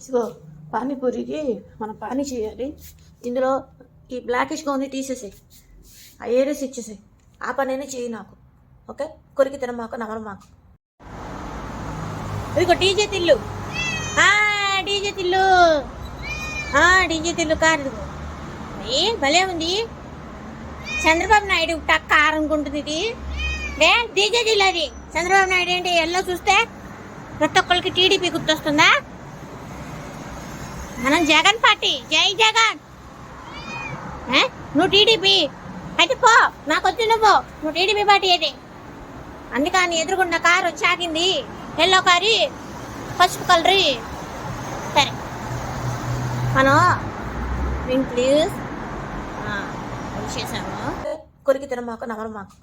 ఇదిగో పానీపూరికి మనం పానీ చేయాలి. ఇందులో ఈ బ్లాకిష్గా ఉంది తీసేసాయి, ఆ ఏరేసి ఇచ్చేసాయి. ఆ పనైనా చేయి నాకు, ఓకే? కొరికి తినమాక నమలమాకు. ఇదిగో DJ Tillu, DJ Tillu, DJ Tillu car ఇదిగో. భలే ఉంది. చంద్రబాబు నాయుడు టక్క అనుకుంటుంది ఇది. డీజే తిల్లు అది. చంద్రబాబు నాయుడు ఏంటి ఎల్లో చూస్తే ప్రతి ఒక్కరికి టీడీపీ గుర్తొస్తుందా? మనం జగన్ పార్టీ, జై జగన్. నువ్వు టీడీపీ అయితే పో, నాకు వచ్చి నువ్వు టీడీపీ పార్టీ అయితే. అందుకని ఎదురుకున్న కారు వచ్చి ఆగింది, ఎల్లో కారు, పసుపు కలర్. సరే మనం ప్లీజ్ చేసాము. కొరికి తినమాక నమలమాకు.